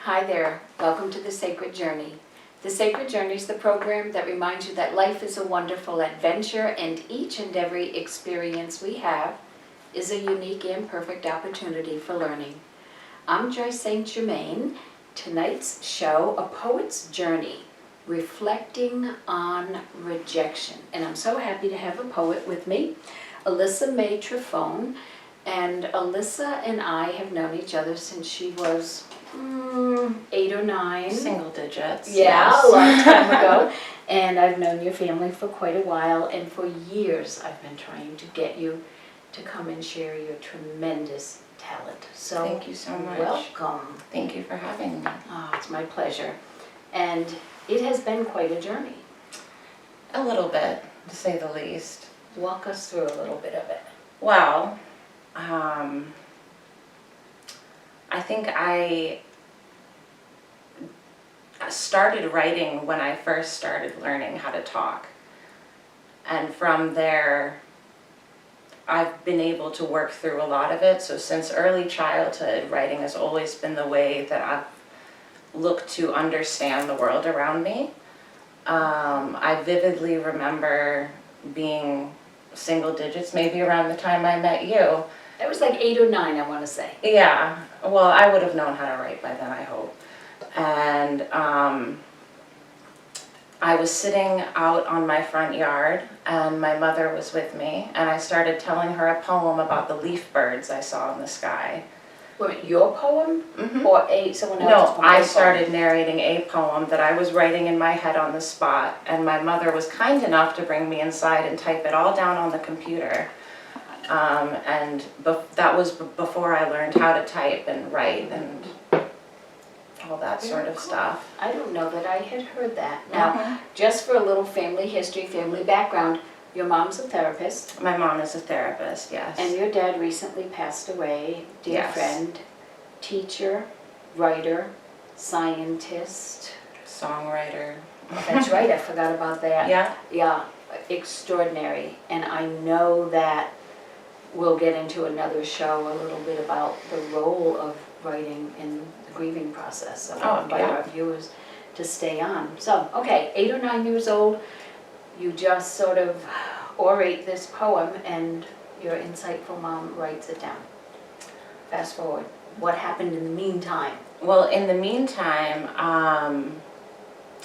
Hi there, welcome to The Sacred Journey. The Sacred Journey is the program that reminds you that life is a wonderful adventure and each and every experience we have is a unique and perfect opportunity for learning. I'm Joyce St. Germain. Tonight's show, A Poet's Journey, reflecting on rejection. And I'm so happy to have a poet with me, Alyssa May Trifone. And Alyssa and I have known each other since she was 8 or 9. Single digits. Yeah, yes. A long time ago. And I've known your family for quite a while, and for years I've been trying to get you to come and share your tremendous talent. So thank you so much. Welcome. Thank you for having me. Oh, it's my pleasure. And it has been quite a journey. A little bit, to say the least. Walk us through a little bit of it. Well, I think I started writing when I first started learning how to talk. And from there, I've been able to work through a lot of it. So since early childhood, writing has always been the way that I've looked to understand the world around me. I vividly remember being single digits, maybe around the time I met you. It was like 8 or 9, I want to say. Yeah, well, I would have known how to write by then, I hope. And I was sitting out on my front yard, and my mother was with me, and I started telling her a poem about the leaf birds I saw in the sky. Wait, your poem? Mm-hmm. Or someone else's No, poem? I started narrating a poem that I was writing in my head on the spot, and my mother was kind enough to bring me inside and type it all down on the computer. That was before I learned how to type and write and all that sort of stuff. I don't know that I had heard that. Now, just for a little family history, family background, your mom's a therapist. My mom is a therapist, yes. And your dad recently passed away. Dear Yes. friend, teacher, writer, scientist. Songwriter. That's right, I forgot about that. Yeah. Yeah, extraordinary. And I know that we'll get into another show a little bit about the role of writing in the grieving process. So I invite our viewers to stay on. So, okay, 8 or 9 years old, you just sort of orate this poem and your insightful mom writes it down. Fast forward, what happened in the meantime? Well, in the meantime,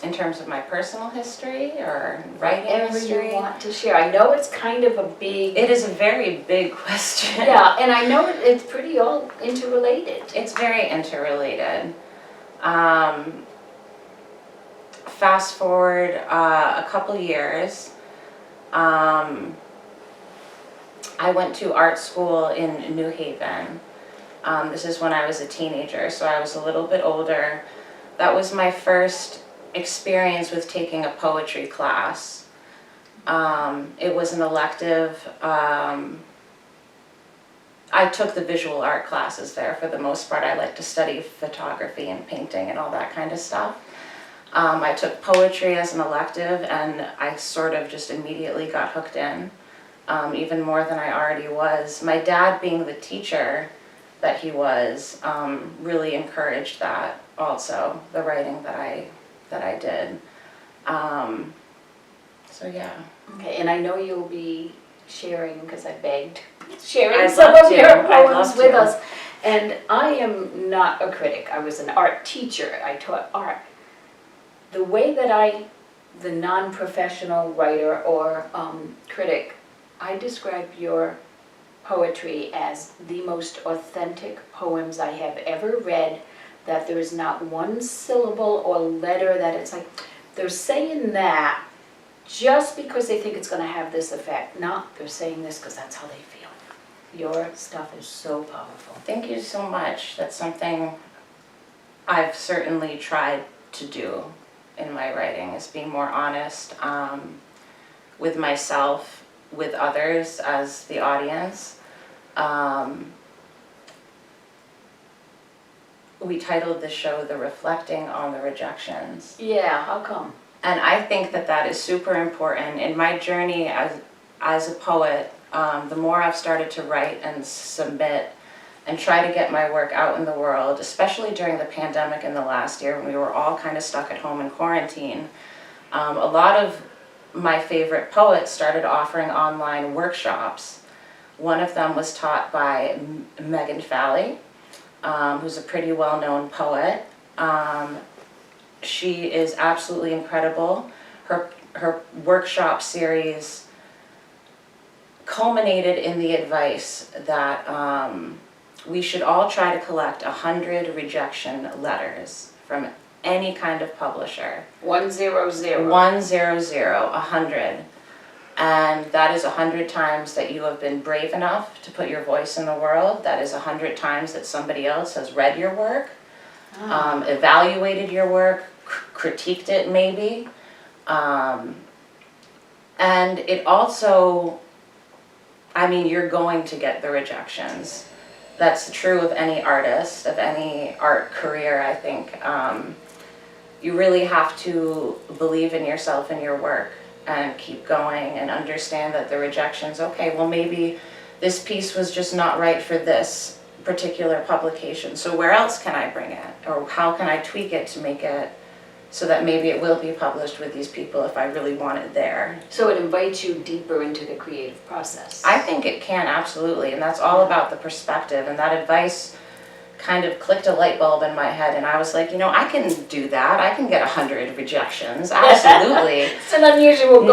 in terms of my personal history or writing Whatever history, you want to share. I know it's kind of a big... It is a very big question. Yeah, and I know it's pretty all interrelated. It's very interrelated. Fast forward a couple years, I went to art school in New Haven. This is when I was a teenager, so I was a little bit older. That was my first experience with taking a poetry class. It was an elective. I took the visual art classes there for the most part. I like to study photography and painting and all that kind of stuff. I took poetry as an elective, and I sort of just immediately got hooked in, even more than I already was. My dad, being the teacher that he was, really encouraged that also, the writing that I did. So yeah. Okay, and I know you'll be sharing, because I begged, sharing I'd some love of to. your I'd poems love with to. us. And I am not a critic. I was an art teacher. I taught art. The way that the non-professional writer or critic, I describe your poetry as the most authentic poems I have ever read, that there is not one syllable or letter that it's like, they're saying that just because they think it's going to have this effect. No, they're saying this because that's how they feel. Your stuff is so powerful. Thank you so much. That's something I've certainly tried to do in my writing, is being more honest with myself, with others as the audience. We titled the show The Reflecting on the Rejections. Yeah, how come? And I think that is super important. In my journey as a poet, the more I've started to write and submit and try to get my work out in the world, especially during the pandemic in the last year when we were all kind of stuck at home in quarantine. A lot of my favorite poets started offering online workshops. One of them was taught by Megan Falley, who's a pretty well-known poet. She is absolutely incredible. Her workshop series culminated in the advice that we should all try to collect 100 rejection letters from any kind of publisher. 100. 100. And that is 100 times that you have been brave enough to put your voice in the world. That is 100 times that somebody else has read your work, evaluated your work, critiqued it maybe. And it also, I mean, you're going to get the rejections. That's true of any artist, of any art career, I think. You really have to believe in yourself and your work and keep going and understand that the rejections, okay, well maybe this piece was just not right for this particular publication, so where else can I bring it? Or how can I tweak it to make it so that maybe it will be published with these people if I really want it there. So it invites you deeper into the creative process. I think it can, absolutely, and that's all about the perspective, and that advice kind of clicked a light bulb in my head, and I was like, you know, I can do that. I can get 100 rejections, absolutely. It's an unusual goal,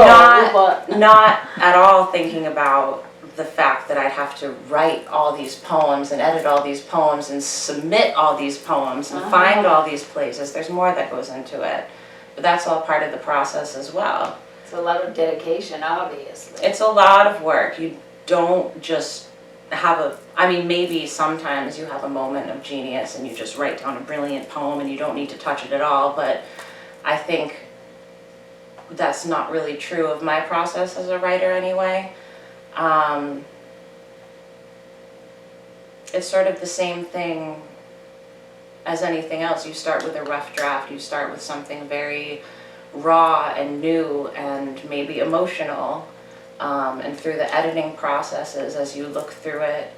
Not at all thinking about the fact that I'd have to write all these poems and edit all these poems and submit all these poems and find all these places. There's more that goes into it, but that's all part of the process as well. It's a lot of dedication, obviously. It's a lot of work. You don't just have I mean, maybe sometimes you have a moment of genius and you just write down a brilliant poem and you don't need to touch it at all, but I think that's not really true of my process as a writer anyway. It's sort of the same thing as anything else. You start with a rough draft, you start with something very raw and new and maybe emotional, and through the editing processes, as you look through it,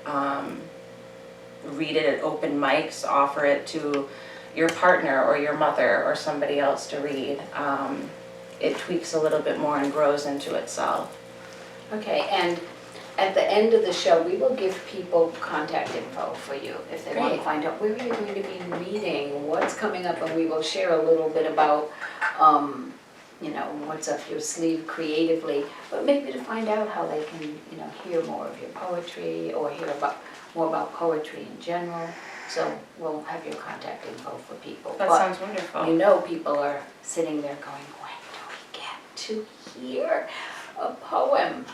read it at open mics, offer it to your partner or your mother or somebody else to read, it tweaks a little bit more and grows into itself. Okay, and at the end of the show, we will give people contact info for you if they want to find out where you're going to be meeting, what's coming up, and we will share a little bit about, you know, what's up your sleeve creatively, but maybe to find out how they can, you know, hear more of your poetry or hear more about poetry in general. So we'll have your contact info for people. That sounds wonderful. You know, people are sitting there going, when do we get to hear a poem?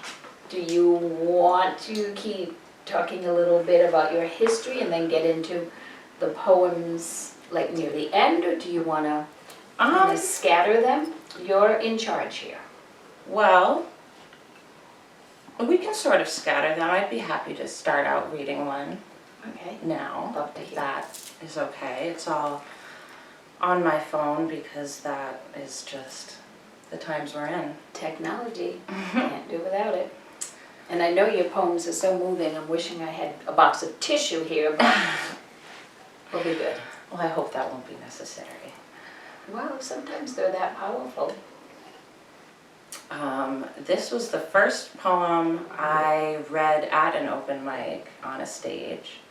Do you want to keep talking a little bit about your history and then get into the poems like near the end, or do you want to scatter them? You're in charge here. Well, we can sort of scatter them. I'd be happy to start out reading one now. Love to hear. That is okay. It's all on my phone because that is just the times we're in. Technology, can't do without it. And I know your poems are so moving, I'm wishing I had a box of tissue here, but we'll be good. Well, I hope that won't be necessary. Well, sometimes they're that powerful. This was the first poem I read at an open mic on a stage.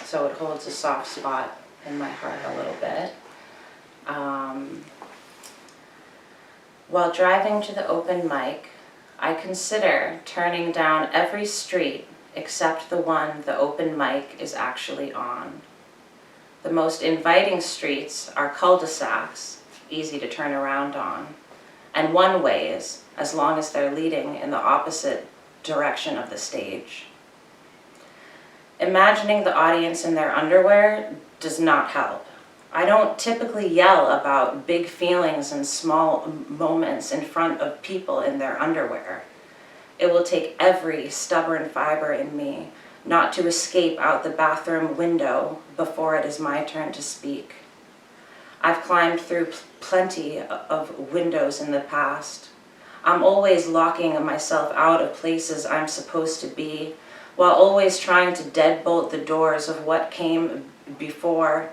So it holds a soft spot in my heart a little bit. While driving to the open mic, I consider turning down every street except the one the open mic is actually on. The most inviting streets are cul-de-sacs, easy to turn around on, and one-ways, as long as they're leading in the opposite direction of the stage. Imagining the audience in their underwear does not help. I don't typically yell about big feelings and small moments in front of people in their underwear. It will take every stubborn fiber in me not to escape out the bathroom window before it is my turn to speak. I've climbed through plenty of windows in the past. I'm always locking myself out of places I'm supposed to be, while always trying to deadbolt the doors of what came before.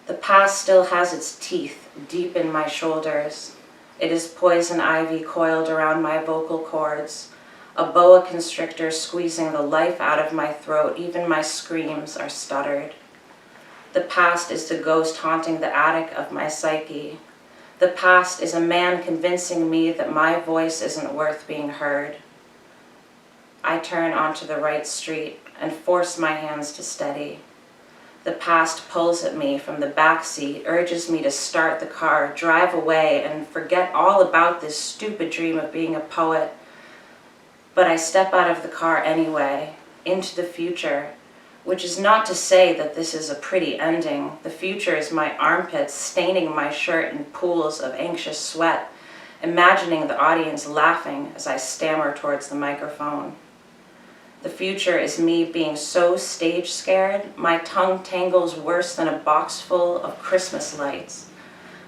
The past still has its teeth deep in my shoulders. It is poison ivy coiled around my vocal cords, a boa constrictor squeezing the life out of my throat. Even my screams are stuttered. The past is the ghost haunting the attic of my psyche. The past is a man convincing me that my voice isn't worth being heard. I turn onto the right street and force my hands to steady. The past pulls at me from the back seat, urges me to start the car, drive away, and forget all about this stupid dream of being a poet. But I step out of the car anyway, into the future, which is not to say that this is a pretty ending. The future is my armpits staining my shirt in pools of anxious sweat, imagining the audience laughing as I stammer towards the microphone. The future is me being so stage scared, my tongue tangles worse than a box full of Christmas lights.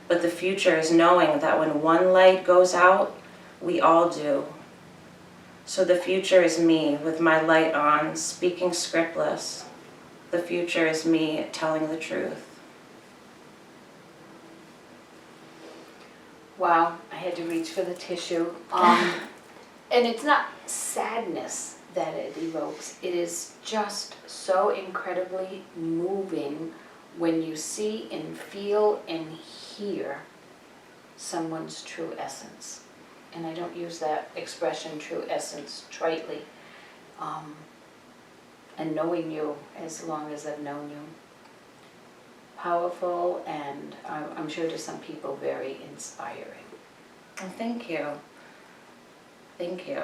But the future is knowing that when one light goes out, we all do. So the future is me with my light on, speaking scriptless. The future is me telling the truth. Wow, I had to reach for the tissue. And it's not sadness that it evokes. It is just so incredibly moving when you see and feel and hear someone's true essence. And I don't use that expression, true essence, tritely. And knowing you as long as I've known you. Powerful, and I'm sure to some people very inspiring. Well, thank you. Thank you.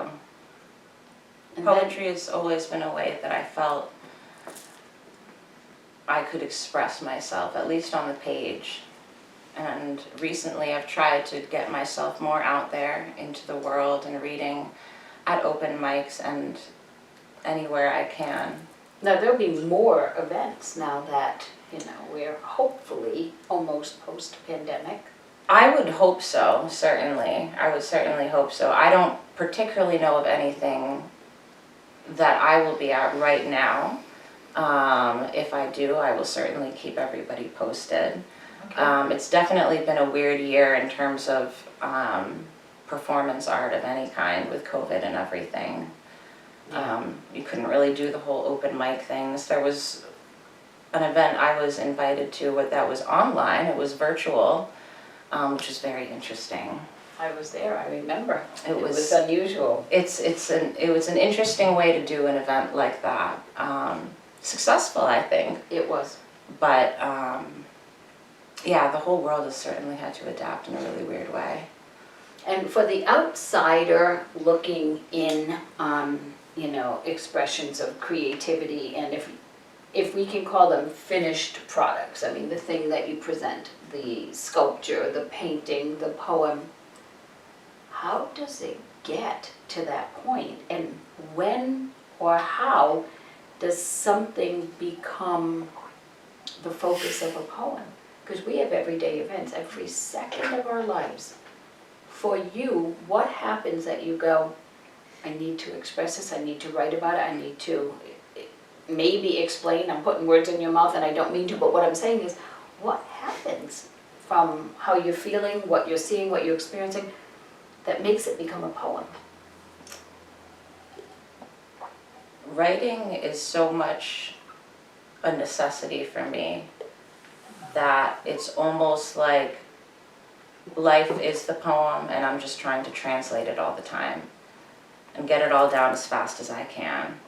And Poetry has always been a way that I felt I could express myself, at least on the page. And recently I've tried to get myself more out there into the world and reading at open mics and anywhere I can. Now there'll be more events now that, we're hopefully almost post-pandemic. I would hope so, certainly. I would certainly hope so. I don't particularly know of anything that I will be at right now. If I do, I will certainly keep everybody posted. Okay. It's definitely been a weird year in terms of performance art of any kind with COVID and everything. You couldn't really do the whole open mic things. There was an event I was invited to that was online. It was virtual, which was very interesting. I was there, I remember. It was unusual. It was an interesting way to do an event like that. Successful, I think. It was. But yeah, the whole world has certainly had to adapt in a really weird way. And for the outsider looking in on, expressions of creativity, and if we can call them finished products, I mean the thing that you present, the sculpture, the painting, the poem, how does it get to that point? And when or how does something become the focus of a poem? Because we have everyday events every second of our lives. For you, what happens that you go, I need to express this, I need to write about it, I need to maybe explain, I'm putting words in your mouth and I don't mean to, but what I'm saying is, what happens from how you're feeling, what you're seeing, what you're experiencing, that makes it become a poem? Writing is so much a necessity for me that it's almost like life is the poem and I'm just trying to translate it all the time and get it all down as fast as I can.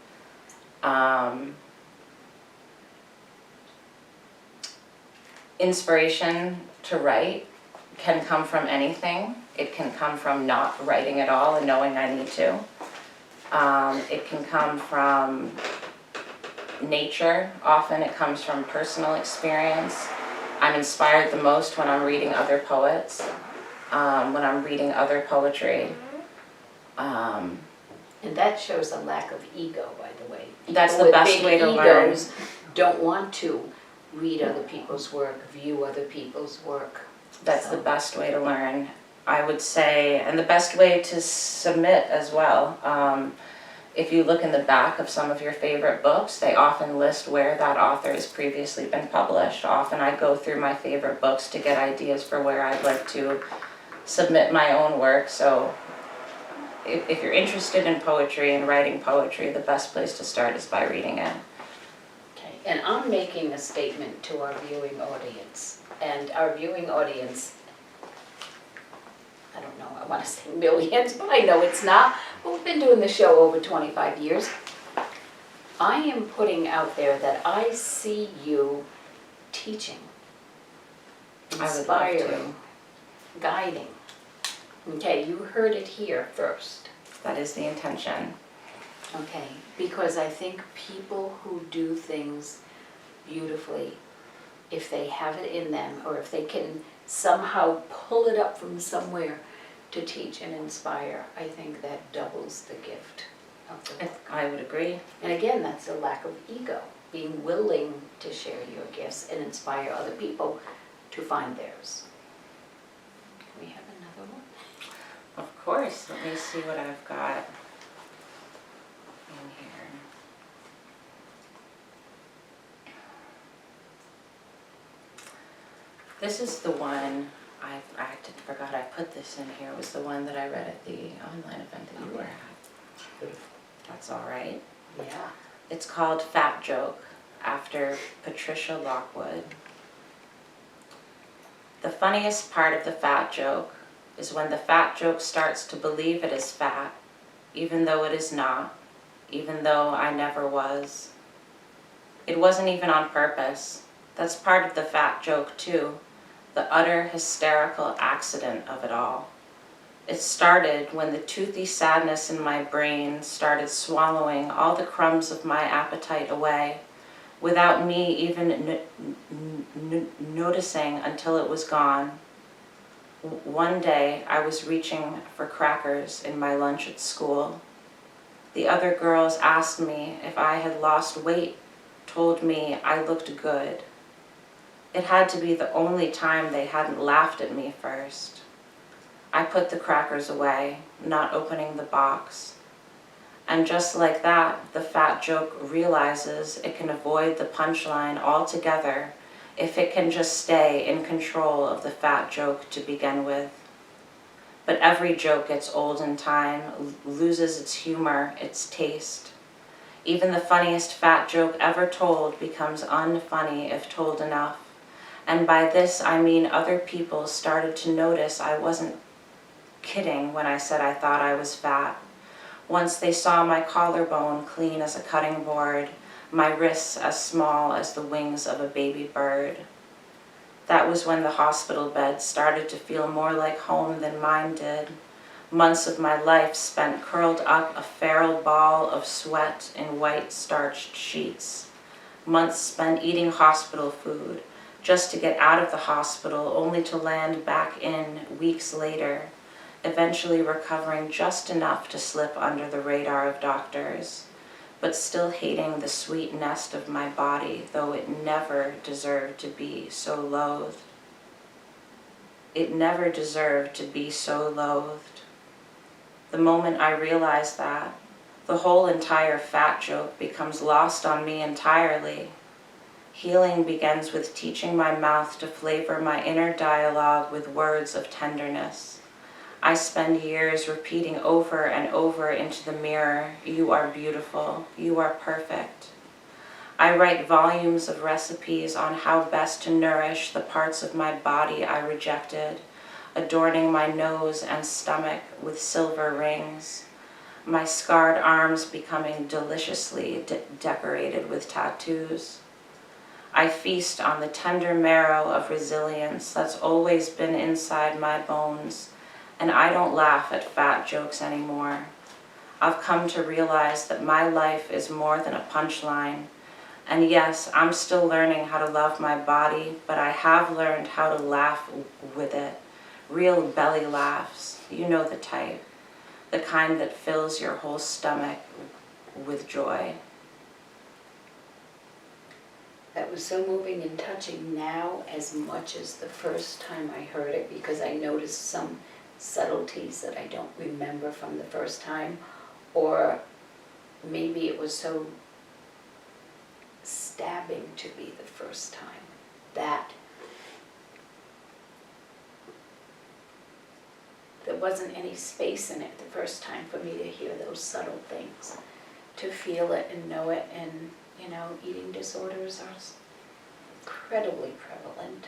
Inspiration to write can come from anything. It can come from not writing at all and knowing I need to. It can come from nature. Often it comes from personal experience. I'm inspired the most when I'm reading other poets, when I'm reading other poetry. And that shows a lack of ego, by the way. That's People the with best big way to learn. egos don't want to read other people's work, view other people's work. That's So- the best way to learn, I would say, and the best way to submit as well. if you look in the back of some of your favorite books, they often list where that author has previously been published. Often I go through my favorite books to get ideas for where I'd like to submit my own work. So if you're interested in poetry and writing poetry, the best place to start is by reading it. Okay, and I'm making a statement to our viewing audience. And our viewing audience, I don't know, I want to say millions, but I know it's not. But we've been doing the show over 25 years. I am putting out there that I see you teaching, I would love inspiring, guiding. Okay, you heard it here first. That is the intention. Okay, because I think people who do things beautifully, if they have it in them, or if they can somehow pull it up from somewhere to teach and inspire, I think that doubles the gift of the book. I would agree. And again, that's a lack of ego, being willing to share your gifts and inspire other people to find theirs. Can we have another one? Of course. Let me see what I've got in here. This is the one, I forgot I put this in here. It was the one that I read at the online event that you were at. That's all right. Yeah. It's called Fat Joke, after Patricia Lockwood. The funniest part of the fat joke is when the fat joke starts to believe it is fat, even though it is not, even though I never was. It wasn't even on purpose. That's part of the fat joke too, the utter hysterical accident of it all. It started when the toothy sadness in my brain started swallowing all the crumbs of my appetite away, without me even noticing until it was gone. One day, I was reaching for crackers in my lunch at school. The other girls asked me if I had lost weight, told me I looked good. It had to be the only time they hadn't laughed at me first. I put the crackers away, not opening the box. And just like that, the fat joke realizes it can avoid the punchline altogether if it can just stay in control of the fat joke to begin with. But every joke gets old in time, loses its humor, its taste. Even the funniest fat joke ever told becomes unfunny if told enough. And by this I mean other people started to notice I wasn't kidding when I said I thought I was fat. Once they saw my collarbone clean as a cutting board, my wrists as small as the wings of a baby bird. That was when the hospital bed started to feel more like home than mine did. Months of my life spent curled up a feral ball of sweat in white starched sheets. Months spent eating hospital food, just to get out of the hospital, only to land back in weeks later, eventually recovering just enough to slip under the radar of doctors, but still hating the sweet nest of my body, though it never deserved to be so loathed. It never deserved to be so loathed. The moment I realize that, the whole entire fat joke becomes lost on me entirely. Healing begins with teaching my mouth to flavor my inner dialogue with words of tenderness. I spend years repeating over and over into the mirror, "You are beautiful, you are perfect." I write volumes of recipes on how best to nourish the parts of my body I rejected, adorning my nose and stomach with silver rings, my scarred arms becoming deliciously decorated with tattoos. I feast on the tender marrow of resilience that's always been inside my bones, and I don't laugh at fat jokes anymore. I've come to realize that my life is more than a punchline. And yes, I'm still learning how to love my body, but I have learned how to laugh with it. Real belly laughs, you know the type. The kind that fills your whole stomach with joy. That was so moving and touching now as much as the first time I heard it, because I noticed some subtleties that I don't remember from the first time, or maybe it was so stabbing to be the first time that there wasn't any space in it the first time for me to hear those subtle things, to feel it and know it. And, you know, eating disorders are incredibly prevalent.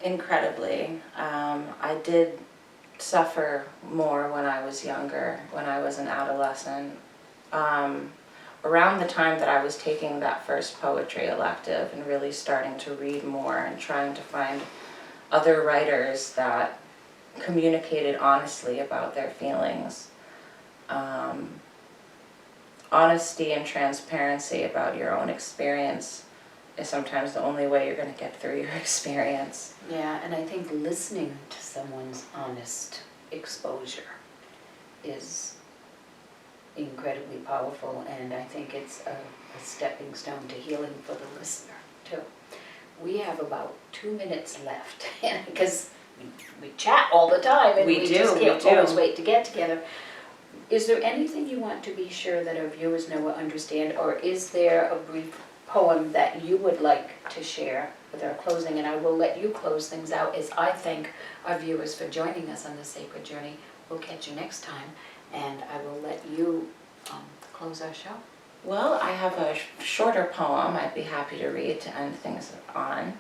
Incredibly. I did suffer more when I was younger, when I was an adolescent. Around the time that I was taking that first poetry elective and really starting to read more and trying to find other writers that communicated honestly about their feelings. Honesty and transparency about your own experience is sometimes the only way you're going to get through your experience. Yeah, and I think listening to someone's honest exposure is incredibly powerful, and I think it's a stepping stone to healing for the listener, too. We have about 2 minutes left, because we chat all the time, and we just can't always wait to get together. Is there anything you want to be sure that our viewers know or understand, or is there a brief poem that you would like to share with our closing? And I will let you close things out as I thank our viewers for joining us on the Sacred Journey. We'll catch you next time, and I will let you close our show. Well, I have a shorter poem I'd be happy to read to end things on,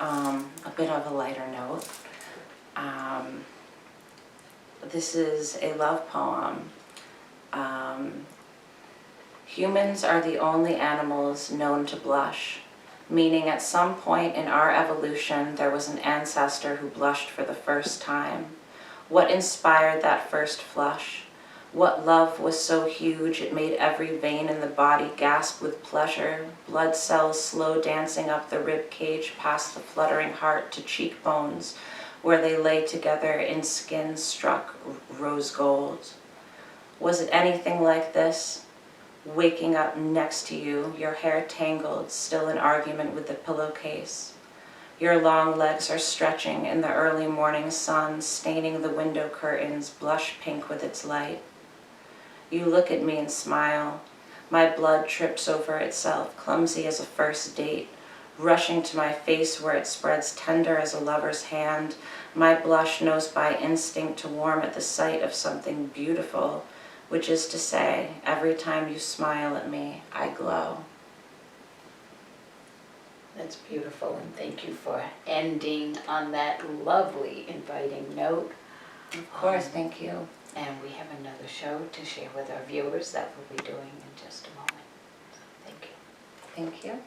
a bit of a lighter note. This is a love poem. Humans are the only animals known to blush, meaning at some point in our evolution there was an ancestor who blushed for the first time. What inspired that first flush? What love was so huge it made every vein in the body gasp with pleasure, blood cells slow dancing up the rib cage past the fluttering heart to cheekbones, where they lay together in skin struck rose gold? Was it anything like this? Waking up next to you, your hair tangled, still in argument with the pillowcase. Your long legs are stretching in the early morning sun, staining the window curtains, blush pink with its light. You look at me and smile. My blood trips over itself, clumsy as a first date, rushing to my face where it spreads tender as a lover's hand. My blush knows by instinct to warm at the sight of something beautiful, which is to say, every time you smile at me, I glow. That's beautiful, and thank you for ending on that lovely, inviting note. Of course, thank you. And we have another show to share with our viewers that we'll be doing in just a moment. So thank you. Thank you.